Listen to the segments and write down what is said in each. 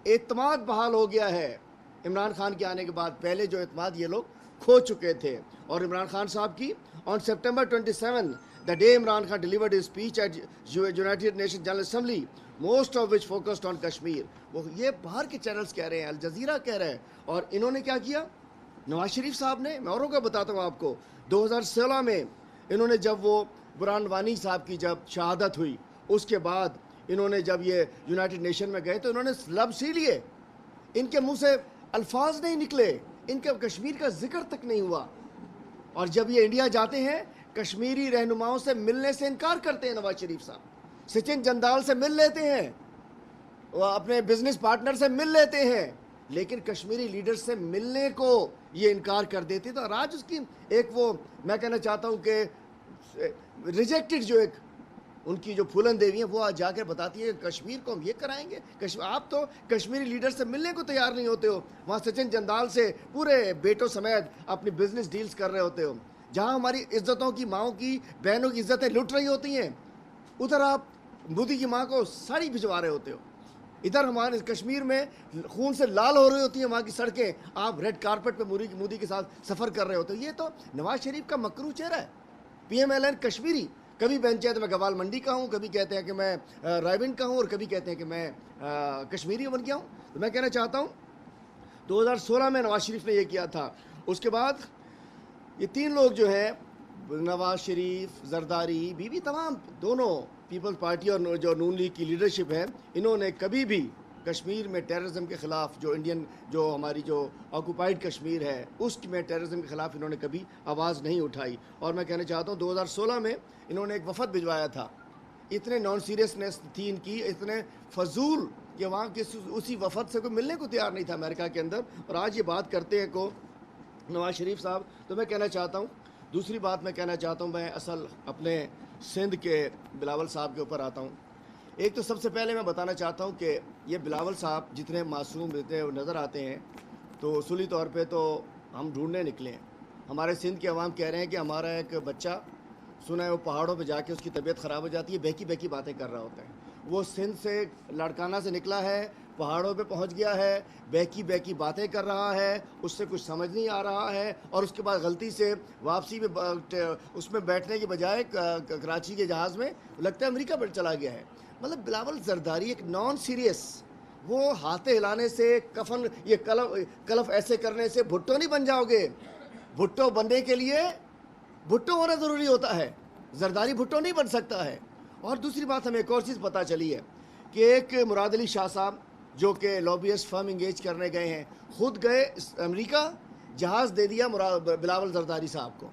اعتماد بحال ہو گیا ہے عمران خان کے آنے کے بعد. پہلے جو اعتماد یہ لوگ کھو چکے تھے. اور عمران خان صاحب کی on September 27, the day Imran Khan delivered his speech at United Nations General Assembly, most of which focused on Kashmir. وہ یہ باہر کے چینلز کہہ رہے ہیں, الجزیرہ کہہ رہے ہیں. اور انہوں نے کیا کیا؟ نواز شریف صاحب نے, میں اوروں کا بتاتا ہوں آپ کو, 2016 میں انہوں نے جب وہ برہان وانی صاحب کی جب شہادت ہوئی, اس کے بعد انہوں نے جب یہ یونائٹڈ نیشن میں گئے تو انہوں نے لب سی لیے. ان کے منہ سے الفاظ نہیں نکلے, ان کے کشمیر کا ذکر تک نہیں ہوا. اور جب یہ انڈیا جاتے ہیں کشمیری رہنماؤں سے ملنے سے انکار کرتے ہیں نواز شریف صاحب. سچن جندال سے مل لیتے ہیں, وہ اپنے بزنس پارٹنر سے مل لیتے ہیں, لیکن کشمیری لیڈر سے ملنے کو یہ انکار کر دیتے. تو آج اس کی ایک وہ میں کہنا چاہتا ہوں کہ ریجیکٹڈ جو ایک ان کی جو پھولن دیوی ہیں وہ آج جا کر بتاتی ہے کہ کشمیر کو ہم یہ کرائیں گے. آپ تو کشمیری لیڈر سے ملنے کو تیار نہیں ہوتے ہو, وہاں سچن جندال سے پورے بیٹوں سمیت اپنی بزنس ڈیلز کر رہے ہوتے ہو. جہاں ہماری عزتوں کی, ماؤں کی, بہنوں کی عزتیں لٹ رہی ہوتی ہیں, ادھر آپ مودی کی ماں کو ساڑی بھجوا رہے ہوتے ہو. ادھر ہمارے کشمیر میں خون سے لال ہو رہی ہوتی ہیں وہاں کی سڑکیں, آپ ریڈ کارپٹ پہ مودی کے ساتھ سفر کر رہے ہوتے ہو. یہ تو نواز شریف کا مکروہ چہرہ ہے. P M L N Kashmiri, کبھی بہنچے تو میں گوال منڈی کا ہوں, کبھی کہتے ہیں کہ میں رائے کا ہوں, اور کبھی کہتے ہیں کہ میں کشمیری بن گیا ہوں. تو میں کہنا چاہتا ہوں 2016 میں نواز شریف نے یہ کیا تھا. اس کے بعد یہ تین لوگ جو ہیں, نواز شریف, زرداری, بی بی, تمام دونوں پیپلز پارٹی اور جو نون لیگ کی لیڈرشپ ہے, انہوں نے کبھی بھی کشمیر میں ٹیررزم کے خلاف, جو ہماری جو آکوپائڈ کشمیر ہے اس میں ٹیررزم کے خلاف انہوں نے کبھی آواز نہیں اٹھائی. اور میں کہنا چاہتا ہوں 2016 میں انہوں نے ایک وفد بھجوایا تھا, اتنے نان سیریسنیس تھی ان کی, اتنے فضول کہ وہاں اسی وفد سے کوئی ملنے کو تیار نہیں تھا امریکہ کے اندر. اور آج یہ بات کرتے ہیں کو نواز شریف صاحب. تو میں کہنا چاہتا ہوں, دوسری بات میں کہنا چاہتا ہوں, میں اصل اپنے سندھ کے بلاول صاحب کے اوپر آتا ہوں. ایک تو سب سے پہلے میں بتانا چاہتا ہوں کہ یہ بلاول صاحب جتنے معصوم اتنے نظر آتے ہیں, تو اصولی طور پہ تو ہم ڈھونڈنے نکلے ہیں. ہمارے سندھ کے عوام کہہ رہے ہیں کہ ہمارا ایک بچہ سنا ہے وہ پہاڑوں پہ جا کے اس کی طبیعت خراب ہو جاتی ہے, بہکی بہکی باتیں کر رہا ہوتا ہے. وہ سندھ سے لڑکانہ سے نکلا ہے, پہاڑوں پہ پہنچ گیا ہے, بہکی بہکی باتیں کر رہا ہے, اس سے کچھ سمجھ نہیں آ رہا ہے, اور اس کے بعد غلطی سے واپسی میں اس میں بیٹھنے کی بجائے کراچی کے جہاز میں لگتا ہے امریکہ پر چلا گیا ہے. مطلب بلاول زرداری ایک نان سیریس, وہ ہاتھ ہلانے سے, کفن یہ کلف ایسے کرنے سے بھٹو نہیں بن جاؤ گے. بھٹو بننے کے لیے بھٹو ہونا ضروری ہوتا ہے, زرداری بھٹو نہیں بن سکتا ہے. اور دوسری بات ہمیں ایک اور چیز پتہ چلی ہے کہ ایک مراد علی شاہ صاحب جو کہ لابیسٹ فرم انگیج کرنے گئے ہیں, خود گئے امریکہ, جہاز دے دیا بلاول زرداری صاحب کو.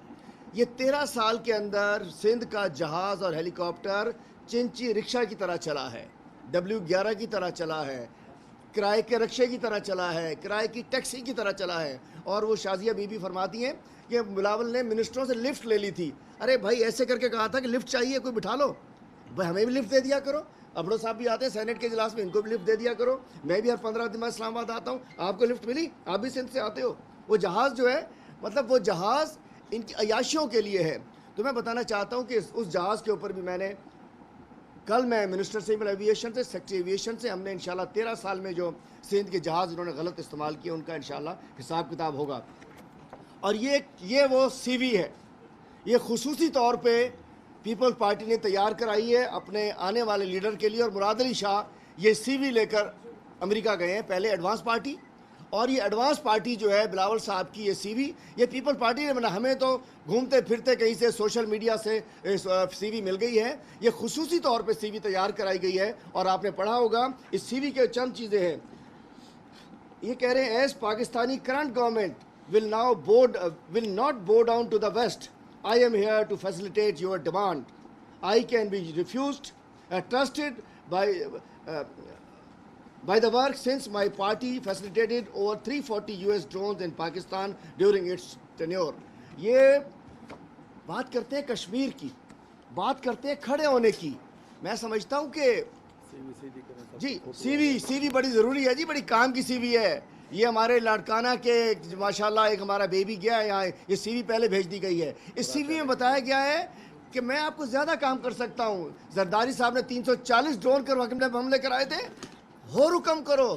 یہ 13 سال کے اندر سندھ کا جہاز اور ہیلی کاپٹر چنچی رکشہ کی طرح چلا ہے, W11 کی طرح چلا ہے, کرائے کے رکشے کی طرح چلا ہے, کرائے کی ٹیکسی کی طرح چلا ہے. اور وہ شازیہ بی بی فرماتی ہیں کہ بلاول نے منسٹروں سے لفٹ لے لی تھی. ارے بھائی ایسے کر کے کہا تھا کہ لفٹ چاہیے کوئی بٹھا لو, بھائی ہمیں بھی لفٹ دے دیا کرو. ابڑو صاحب بھی آتے ہیں سینٹ کے اجلاس میں, ان کو بھی لفٹ دے دیا کرو. میں بھی ہر 15 دن بعد اسلام آباد آتا ہوں, آپ کو لفٹ ملی, آپ بھی سندھ سے آتے ہو. وہ جہاز جو ہے, مطلب وہ جہاز ان کی عیاشیوں کے لیے ہے. تو میں بتانا چاہتا ہوں کہ اس جہاز کے اوپر بھی کل میں منسٹر سے ایویشن سے, سیکٹری ایویشن سے, ہم نے انشاءاللہ 13 سال میں جو سندھ کے جہاز انہوں نے غلط استعمال کیے ان کا انشاءاللہ حساب کتاب ہوگا. اور یہ وہ سی وی ہے, یہ خصوصی طور پہ پیپل پارٹی نے تیار کرائی ہے اپنے آنے والے لیڈر کے لیے. اور مراد علی شاہ یہ سی وی لے کر امریکہ گئے ہیں, پہلے ایڈوانس پارٹی, اور یہ ایڈوانس پارٹی جو ہے بلاول صاحب کی یہ سی وی, یہ پیپل پارٹی نے بنا, ہمیں تو گھومتے پھرتے کہیں سے سوشل میڈیا سے سی وی مل گئی ہے. یہ خصوصی طور پہ سی وی تیار کرائی گئی ہے, اور آپ نے پڑھا ہوگا اس سی وی کے چند چیزیں ہیں. یہ کہہ رہے ہیں as Pakistani current government will not bow down to the West. I am here to facilitate your demand. I can be refused, trusted by the work since my party facilitated over 340 US drones in Pakistan during its tenure. یہ بات کرتے ہیں کشمیر کی, بات کرتے ہیں کھڑے ہونے کی. میں سمجھتا ہوں کہ جی سی وی بڑی ضروری ہے جی, بڑی کام کی سی وی ہے. یہ ہمارے لاڑکانہ کے ماشاءاللہ ایک ہمارا بیبی گیا ہے یہاں, یہ سی وی پہلے بھیج دی گئی ہے. اس سی وی میں بتایا گیا ہے کہ میں آپ کو زیادہ کام کر سکتا ہوں. زرداری صاحب نے 340 ڈرون کر حملے کرائے تھے, ہو رکم کرو.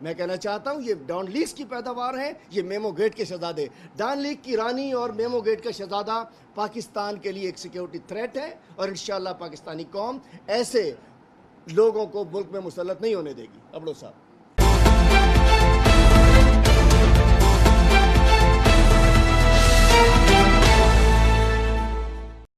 میں کہنا چاہتا ہوں یہ ڈان لیکس کی پیداوار ہیں, یہ میمو گیٹ کے شہزادے. ڈان لیک کی رانی اور میمو گیٹ کا شہزادہ پاکستان کے لیے ایک سیکیورٹی تھریٹ ہے, اور انشاءاللہ پاکستانی قوم ایسے لوگوں کو ملک میں مسلط نہیں ہونے دے گی. ابڑو صاحب.